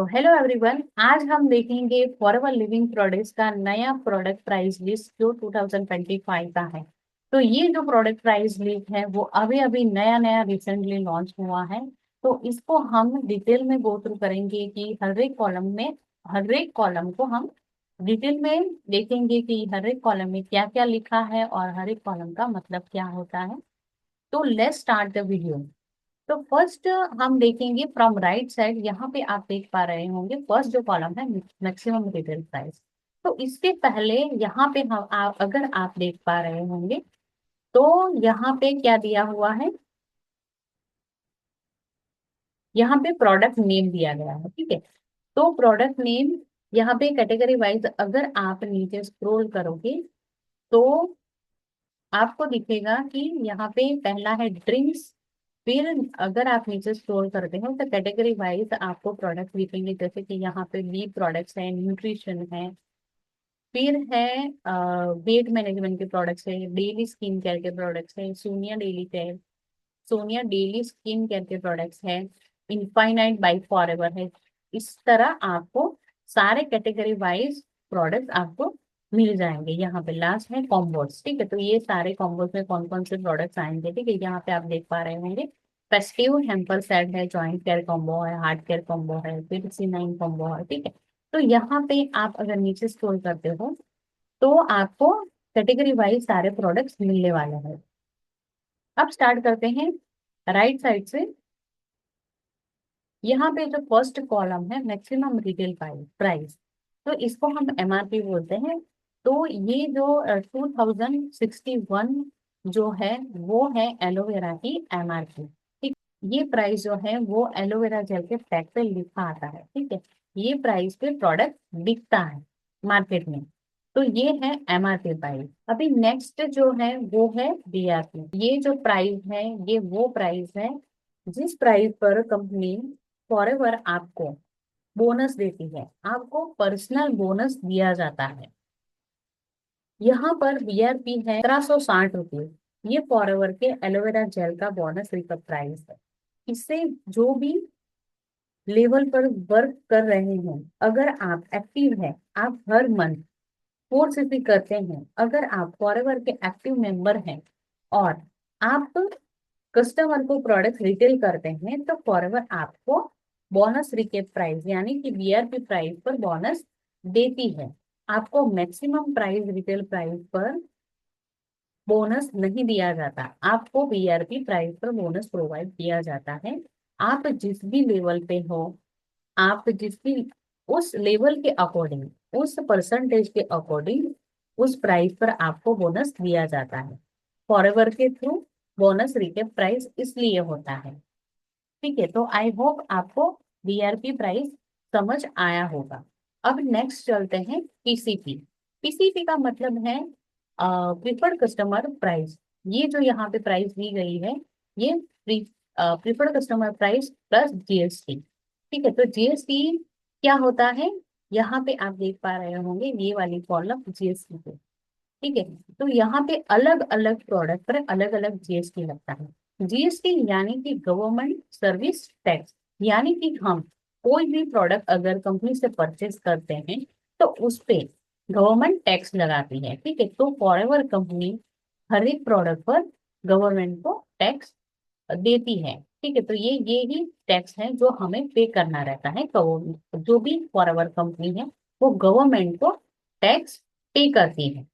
Hello everyone, आज हम देखेंगे फॉरएवर लिविंग प्रोडक्ट्स का नया प्रोडक्ट प्राइस लिस्ट जो 2025 का है। तो ये जो प्रोडक्ट प्राइस लिस्ट है वो अभी अभी नया नया रिसेंटली लॉन्च हुआ है। तो इसको हम डिटेल में गो थ्रू करेंगे कि हर एक कॉलम को हम डिटेल में देखेंगे कि हर एक कॉलम में क्या क्या लिखा है और हर एक कॉलम का मतलब क्या होता है। तो लेट्स स्टार्ट द वीडियो। तो फर्स्ट हम देखेंगे फ्रॉम राइट साइड। यहाँ पे आप देख पा रहे होंगे फर्स्ट जो कॉलम है मैक्सिमम रिटेल प्राइस। तो इसके पहले यहाँ पे अगर आप देख पा रहे होंगे तो यहाँ पे क्या दिया हुआ है, यहाँ पे प्रोडक्ट नेम दिया गया है। ठीक है, तो प्रोडक्ट नेम यहाँ पे कैटेगरी वाइज अगर आप नीचे स्क्रॉल करोगे तो आपको दिखेगा कि यहाँ पे पहला है ड्रिंक्स। फिर अगर आप नीचे स्क्रॉल करते हो तो कैटेगरी वाइज आपको प्रोडक्ट दिखेंगे, जैसे कि यहाँ पे बी प्रोडक्ट्स है, न्यूट्रिशन है, फिर है वेट मैनेजमेंट के प्रोडक्ट्स है, डेली स्किन केयर के प्रोडक्ट्स है, सोनिया डेली स्किन केयर के प्रोडक्ट्स है, इनफाइनाइट बाई फॉरएवर है। इस तरह आपको सारे कैटेगरी वाइज प्रोडक्ट्स आपको मिल जाएंगे। यहाँ पे लास्ट है कॉम्बोस। ठीक है, तो ये सारे कॉम्बोस में कौन कौन से प्रोडक्ट्स आएंगे। ठीक है, यहाँ पे आप देख पा रहे होंगे फेस्टिव हेम्पर सेट है, जॉइंट केयर कॉम्बो है, हार्ट केयर कॉम्बो है, फिर C9 कॉम्बो है। ठीक है, तो यहाँ पे आप अगर नीचे स्क्रॉल करते हो तो आपको कैटेगरी वाइज सारे प्रोडक्ट्स मिलने वाले हैं। अब स्टार्ट करते हैं राइट साइड से। यहाँ पे जो फर्स्ट कॉलम है मैक्सिमम रिटेल प्राइस, तो इसको हम MRP बोलते हैं। तो ये जो 2061 जो है वो है एलोवेरा की MRP। ठीक, ये प्राइस जो है वो एलोवेरा जेल के पैक पे लिखा आता है। ठीक है, ये प्राइस पे प्रोडक्ट बिकता है मार्केट में। तो ये है MRP प्राइस। अभी नेक्स्ट जो है वो है BRP। ये जो प्राइस है ये वो प्राइस है जिस प्राइस पर कंपनी फॉरएवर आपको बोनस देती है, आपको पर्सनल बोनस दिया जाता है। यहाँ पर BRP है 1760 रुपये। ये फॉरएवर के एलोवेरा जेल का बोनस रिकप प्राइस है। इससे जो भी लेवल पर वर्क कर रहे हैं, अगर आप एक्टिव हैं, आप हर मंथ 4CC करते हैं, अगर आप फॉरएवर के एक्टिव मेंबर हैं और आप कस्टमर को प्रोडक्ट रिटेल करते हैं, तो फॉरएवर आपको बोनस रिकेप प्राइस यानी कि BRP प्राइस पर बोनस देती है। आपको मैक्सिमम प्राइस रिटेल प्राइस पर बोनस नहीं दिया जाता, आपको BRP प्राइस पर बोनस प्रोवाइड किया जाता है। आप जिस भी लेवल पे हो, आप जिस भी उस लेवल के अकॉर्डिंग, उस परसेंटेज के अकॉर्डिंग उस प्राइस पर आपको बोनस दिया जाता है। फॉरएवर के थ्रू बोनस रिकेप प्राइस इसलिए होता है। ठीक है, तो आई होप आपको BRP प्राइस समझ आया होगा। अब नेक्स्ट चलते हैं PCP। PCP का मतलब है प्रिफर्ड कस्टमर प्राइस। ये जो यहाँ पे प्राइस दी गई है ये preferred customer price plus GST। ठीक है, तो GST क्या होता है, यहाँ पे आप देख पा रहे होंगे ये वाली कॉलम GST पे। ठीक है, तो यहाँ पे अलग अलग प्रोडक्ट पर अलग अलग GST लगता है। GST यानी कि गवर्नमेंट सर्विस टैक्स, यानी कि हम कोई भी प्रोडक्ट अगर कंपनी से परचेज करते हैं तो उस पे गवर्नमेंट टैक्स लगाती है। ठीक है, तो फॉरएवर कंपनी हर एक प्रोडक्ट पर गवर्नमेंट को टैक्स देती है। ठीक है, तो ये ही टैक्स है जो हमें पे करना रहता है। जो भी फॉरएवर कंपनी है वो गवर्नमेंट को टैक्स पे करती है।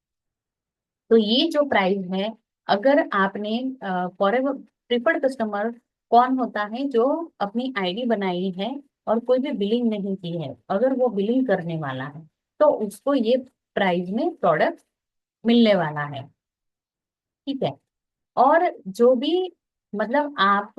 तो ये जो प्राइस है, अगर आपने फॉरएवर प्रिफर्ड कस्टमर कौन होता है, जो अपनी ID बनाई है और कोई भी बिलिंग नहीं की है, अगर वो बिलिंग करने वाला है तो उसको ये प्राइस में प्रोडक्ट मिलने वाला है। ठीक है, और जो भी मतलब आप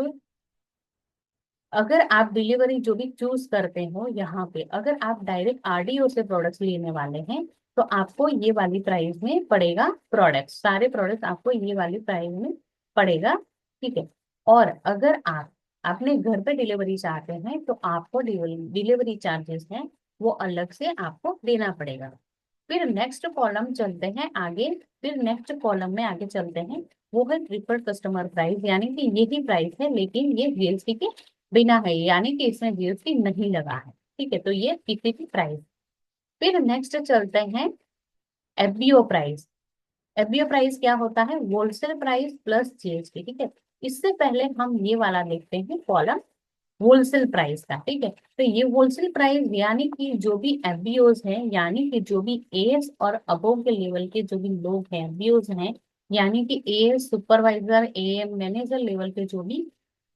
अगर आप डिलीवरी जो भी चूज करते हो, यहाँ पे अगर आप डायरेक्ट RDO से प्रोडक्ट्स लेने वाले हैं तो आपको ये वाली प्राइस में पड़ेगा प्रोडक्ट, सारे प्रोडक्ट आपको ये वाली प्राइस में पड़ेगा। ठीक है, और अगर आप अपने घर पे डिलीवरी चाहते हैं तो आपको डिलीवरी चार्जेस हैं वो अलग से आपको देना पड़ेगा। फिर नेक्स्ट कॉलम चलते हैं आगे। फिर नेक्स्ट कॉलम में आगे चलते हैं, वो है प्रिफर्ड कस्टमर प्राइस, यानी कि यही प्राइस है लेकिन ये GST के बिना है, यानी कि इसमें GST नहीं लगा है। ठीक है, तो ये पीसीपी प्राइस। फिर नेक्स्ट चलते हैं एफबीओ प्राइस। एफबीओ प्राइस क्या होता है? Wholesale price plus GST. ठीक है, इससे पहले हम ये वाला देखते हैं कॉलम होलसेल प्राइस का। ठीक है, तो ये होलसेल प्राइस यानी कि जो भी एफबीओज हैं, यानी कि जो भी एएस और अबोव के लेवल के जो भी लोग हैं, एफबीओज हैं, यानी कि as supervisor, am manager level के जो भी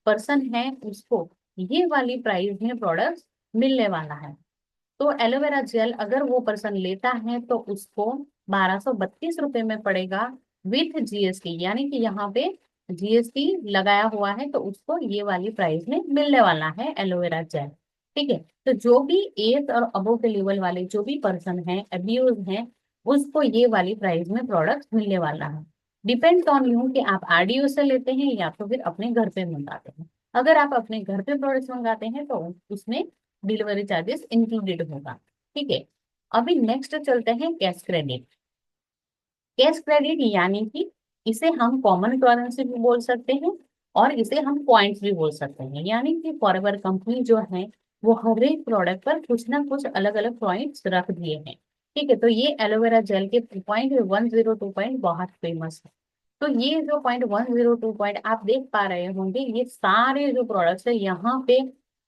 पर्सन है, उसको ये वाली प्राइस में प्रोडक्ट मिलने वाला है। तो एलोवेरा जेल अगर वो पर्सन लेता है तो उसको 1232 रुपए में पड़ेगा विथ जीएसटी, यानी कि यहाँ पे जीएसटी लगाया हुआ है, तो उसको ये वाली प्राइस में मिलने वाला है एलोवेरा जेल। ठीक है, तो जो भी एथ और अबो के लेवल वाले जो भी पर्सन है, अब्यूज हैं, उसको ये वाली प्राइस में प्रोडक्ट मिलने वाला है। डिपेंड्स ऑन यू कि आप आरडीओ से लेते हैं या तो फिर अपने घर पे मंगाते हैं। अगर आप अपने घर पे प्रोडक्ट्स मंगाते हैं तो उसमें डिलीवरी चार्जेस इंक्लूडेड होगा। ठीक है, अभी नेक्स्ट चलते हैं कैश क्रेडिट। कैश क्रेडिट यानी कि इसे हम कॉमन करेंसी भी बोल सकते हैं और इसे हम पॉइंट्स भी बोल सकते हैं। यानी कि फॉरएवर कंपनी जो है वो हर एक प्रोडक्ट पर कुछ ना कुछ अलग अलग पॉइंट्स रख दिए हैं। ठीक है, तो ये एलोवेरा जेल के पॉइंट 102 पॉइंट बहुत फेमस है। तो ये जो पॉइंट 102 पॉइंट आप देख पा रहे होंगे, ये सारे जो प्रोडक्ट्स है यहाँ पे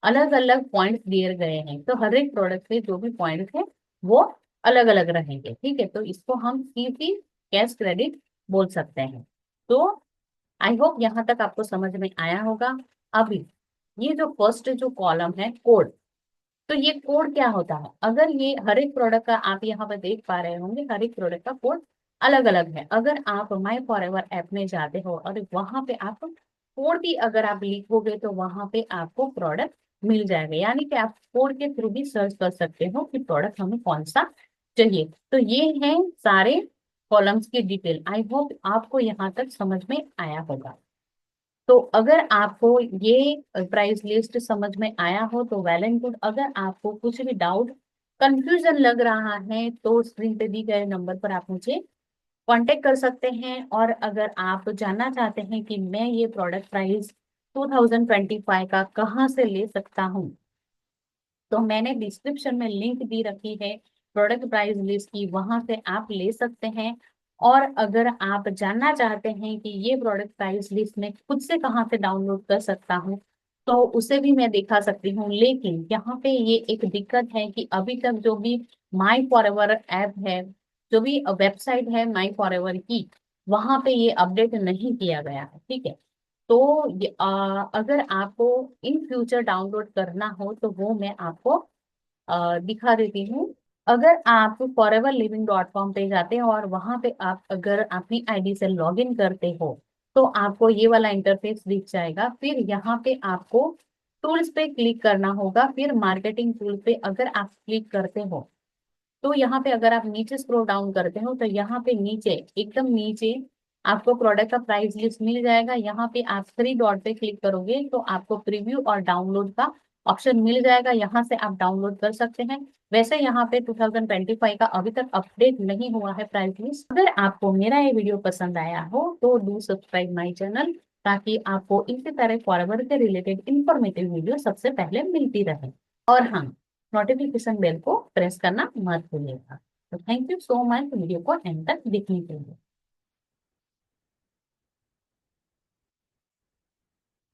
अलग अलग पॉइंट्स दिए गए हैं। तो हर एक प्रोडक्ट के जो भी पॉइंट्स है वो अलग अलग रहेंगे। ठीक है, तो इसको हम सीसी कैश क्रेडिट बोल सकते हैं। तो आई होप यहाँ तक आपको समझ में आया होगा। अभी ये जो फर्स्ट जो कॉलम है कोड, तो ये कोड क्या होता है? अगर ये हर एक प्रोडक्ट का आप यहाँ पे देख पा रहे होंगे, हर एक प्रोडक्ट का कोड अलग अलग है। अगर आप माई फॉरएवर ऐप में जाते हो और वहां पे आप कोड भी अगर आप लिखोगे तो वहां पे आपको प्रोडक्ट मिल जाएगा। यानी कि आप कोड के थ्रू भी सर्च कर सकते हो कि प्रोडक्ट हमें कौन सा चाहिए। तो ये है सारे कॉलम्स की डिटेल। आई होप आपको यहाँ तक समझ में आया होगा। तो अगर आपको ये प्राइस लिस्ट समझ में आया हो तो वेल एंड गुड। अगर आपको कुछ भी डाउट, कंफ्यूजन लग रहा है तो स्क्रीन पे दी गए नंबर पर आप मुझे कांटेक्ट कर सकते हैं। और अगर आप जानना चाहते हैं कि मैं ये प्रोडक्ट प्राइस 2025 का कहाँ से ले सकता हूँ, तो मैंने डिस्क्रिप्शन में लिंक दी रखी है प्रोडक्ट प्राइस लिस्ट की, वहां से आप ले सकते हैं। और अगर आप जानना चाहते हैं कि ये प्रोडक्ट प्राइस लिस्ट में खुद से कहाँ से डाउनलोड कर सकता हूँ, तो उसे भी मैं दिखा सकती हूँ। लेकिन यहाँ पे ये एक दिक्कत है कि अभी तक जो भी माई फॉरएवर ऐप है, जो भी वेबसाइट है माई फॉरएवर की, वहां पे ये अपडेट नहीं किया गया है। ठीक है, तो अगर आपको इन फ्यूचर डाउनलोड करना हो तो वो मैं आपको दिखा देती हूँ। अगर आप foreverliving.com पे जाते हो और वहां पे आप अगर अपनी आईडी से लॉग इन करते हो तो आपको ये वाला इंटरफेस दिख जाएगा। फिर यहाँ पे आपको टूल्स पे क्लिक करना होगा। फिर मार्केटिंग टूल पे अगर आप क्लिक करते हो तो यहाँ पे अगर आप नीचे स्क्रॉल डाउन करते हो तो यहाँ पे नीचे, एकदम नीचे आपको प्रोडक्ट का प्राइस लिस्ट मिल जाएगा। यहाँ पे आप थ्री डॉट पे क्लिक करोगे तो आपको प्रीव्यू और डाउनलोड का ऑप्शन मिल जाएगा। यहाँ से आप डाउनलोड कर सकते हैं। वैसे यहाँ पे 2025 का अभी तक अपडेट नहीं हुआ है प्राइस लिस्ट। अगर आपको मेरा ये वीडियो पसंद आया हो तो डू सब्सक्राइब माई चैनल, ताकि आपको इसी तरह फॉरएवर के रिलेटेड इंफॉर्मेटिव वीडियो सबसे पहले मिलती रहे। और हाँ, नोटिफिकेशन बेल को प्रेस करना मत भूलिएगा। तो thank you so much video को एंड तक देखने के लिए।